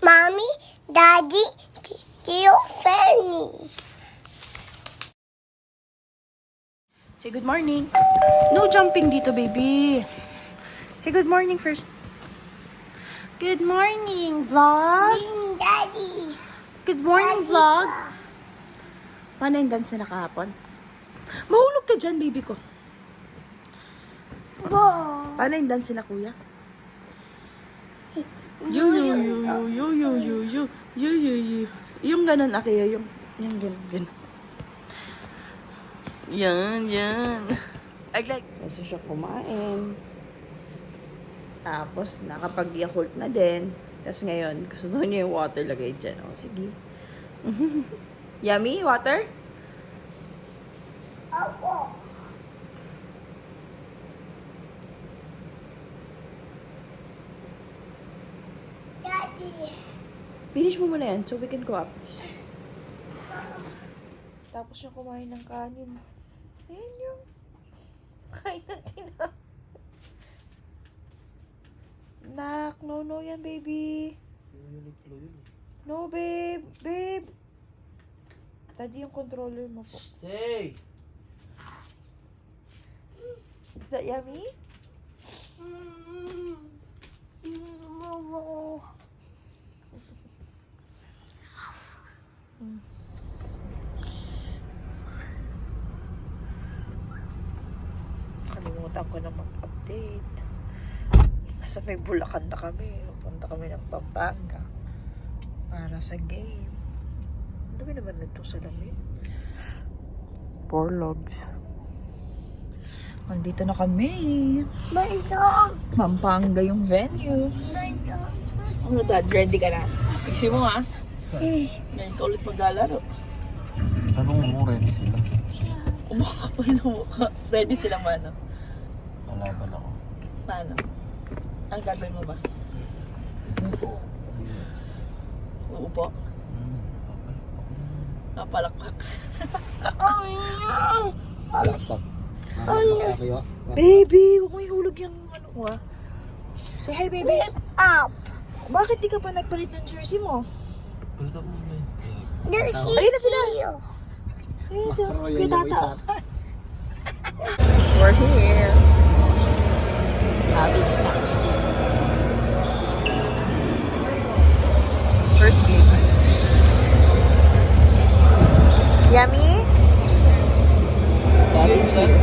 Mommy, Daddy, Tio Fanny. Say good morning. No jumping dito, baby. Say good morning first. Good morning, vlog. Daddy. Good morning, vlog. Paano yung dance na kahapon? Mahulog ka dyan, baby ko. Bo. Paano yung dance na kuya? Yo. Yung ganun, Akiya, yung ganun. Yan. Kasi siya kumain. Tapos, nakapag-yakult na din. Tapos ngayon, gusto niya yung water lagay dyan. O, sige. Yummy, water? Opo. Daddy. Finish mo muna yan so we can go up. Tapos siya kumain ng kanin. Ayan yung kain natin na. Nak, no yan, baby. No, babe. Babe. Daddy, yung controller mo po. Stay! Is that yummy? Kalimutan ko na mag-update. Nasa may Bulacan na kami. Punta kami ng Pampanga. Para sa game. Ano ba naman nito sa lamin? 4 logs. Andito na kami. Pampanga yung venue. Ano dad? Ready ka na? Pixie mo ha? Ngayon ka ulit maglalaro. Tanong mo, ready sila? Kumakapal na mukha. Ready silang mano? Kalaban ako. Paano? Ang gagawin mo ba? Uupo? Napalakpak. Palakpak. Baby, huwag mo ihulog yung ano ko ha. Say hi, baby. Up. Bakit di ka pa nagpalit ng jersey mo? Palita mo ba yun? There's Ayun na sila. Ayun na sila. Kuya Tata. We're here. Having snacks. First game. Yummy? Daddy's here.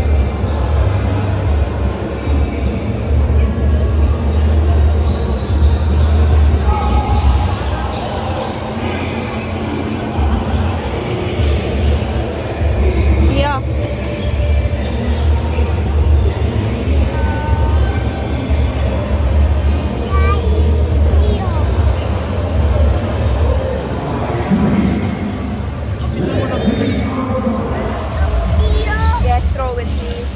Yeah. Yes, throw it, please.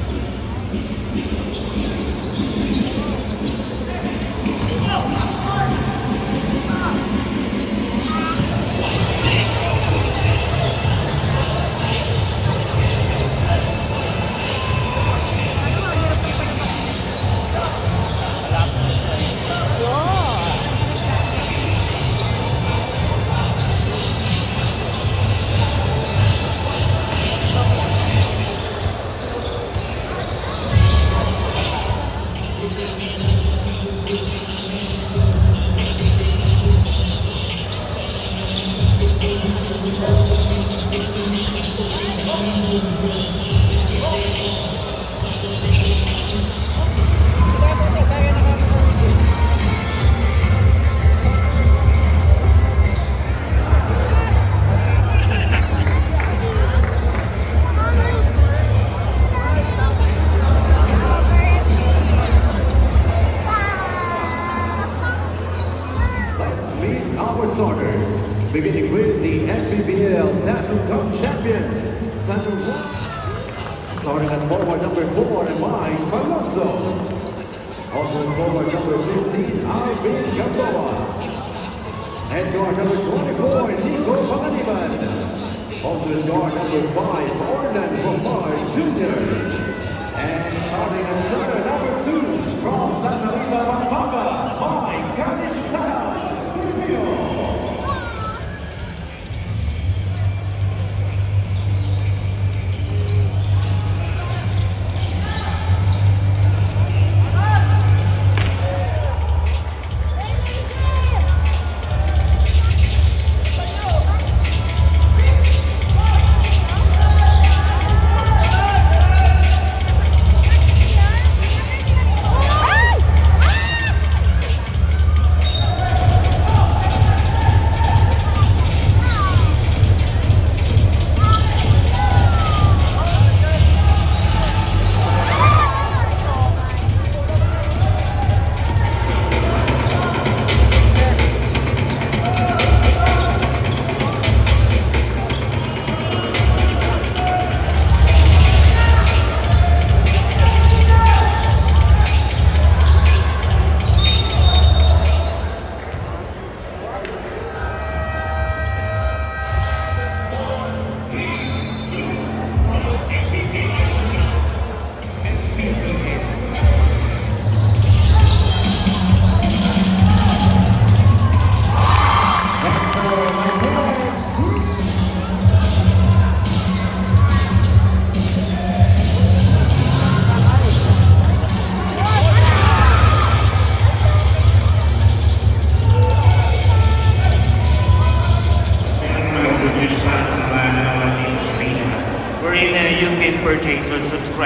Let's meet our starters, beginning with the NBBL National Cup champions, Center 1. Starting at forward number 4, Mike Alonso. Also at forward number 15, Alvin Gamboa. And guard number 24, Nico Panganiban. Also at guard number 5, Orlando Romar Jr. And starting at center number 2, from Santa Rita, Pampanga, Mike Canizaga.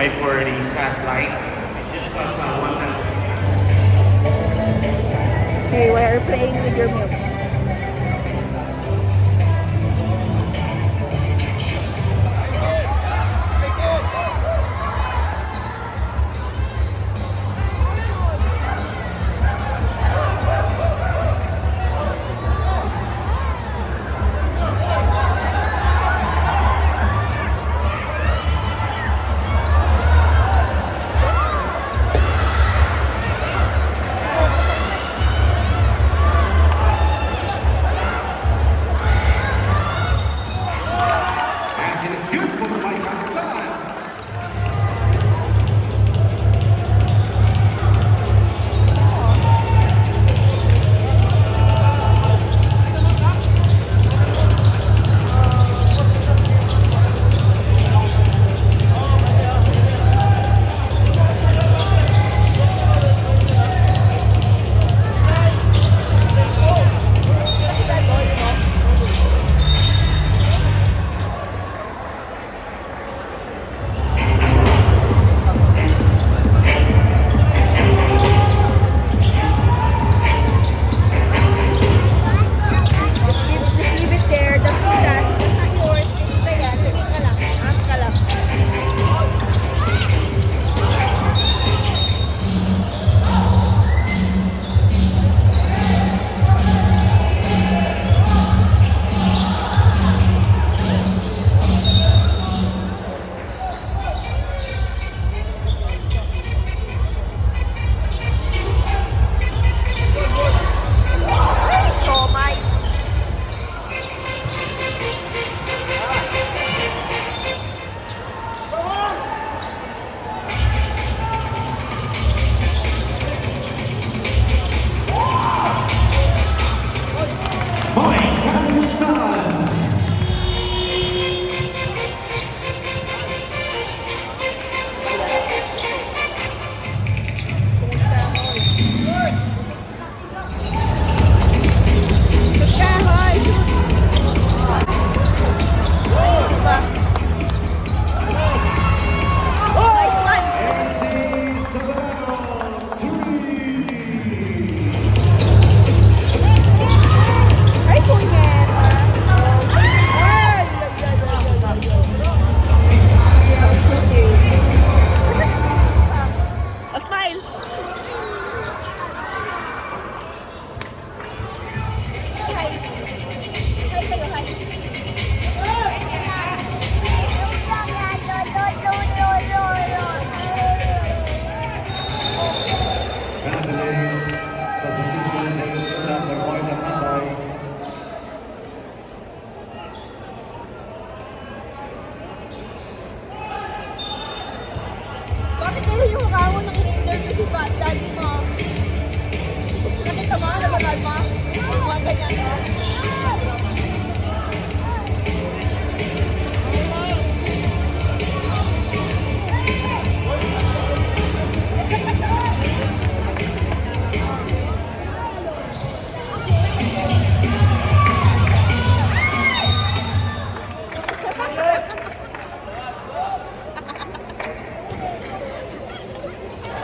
play for the satellite. It just costs 1,000. Hey, why are you playing with your milk? As it is good for the right-hand side. Just leave it there. That's not yours. Ito yan. Tingin ka lang. Ask ka lang. So my Mike Hanson. kahoy. Nice one. AC Sabato, 3. Ay, punyeta. Ay, a smile. Hi. Hi kayo, hi. Battling substitution number point of Hanoi. Bakit kayo yung mukha mo nung in-interview si daddy mo? Nakita mo? Nababal mo? Mga ganyan.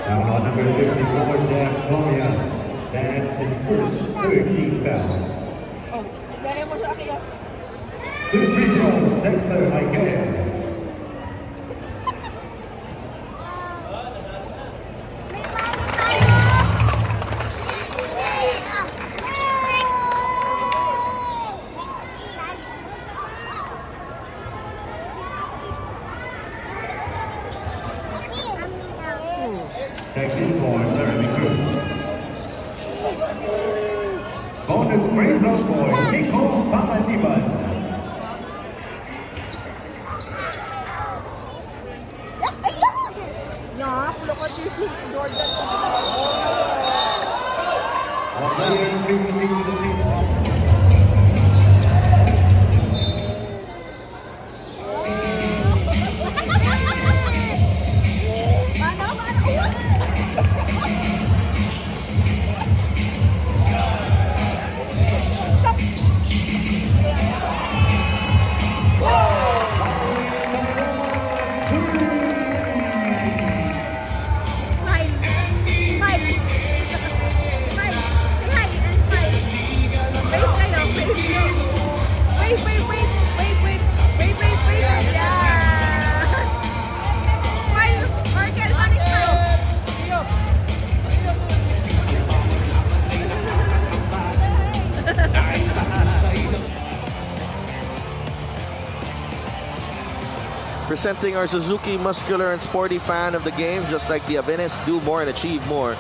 Now on number 54, Jack Boya. That's his first 13 foul. Oh, gaya mo sa akin. 2 free throws, Dexter Higuez. Texas born Jeremy Cruz. Bonus free throw for Nico Paladiban. Yak, look at this, it's Jordan. All players please proceed to the seat. Presenting our Suzuki muscular and sporty fan of the game, just like the Avenes, do more and achieve more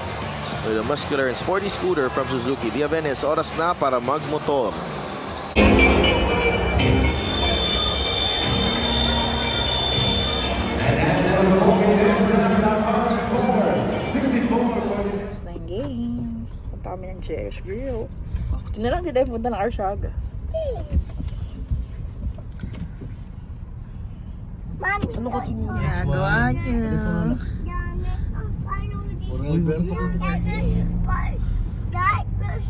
with a muscular and sporty scooter from Suzuki. The Avenes, oras na para magmotor. Tapos na yung game. Punta kami ng JS Grill. Ito na lang, hindi tayo punta ng Arshaga. Mami, Ano ko ginagawa niya? That is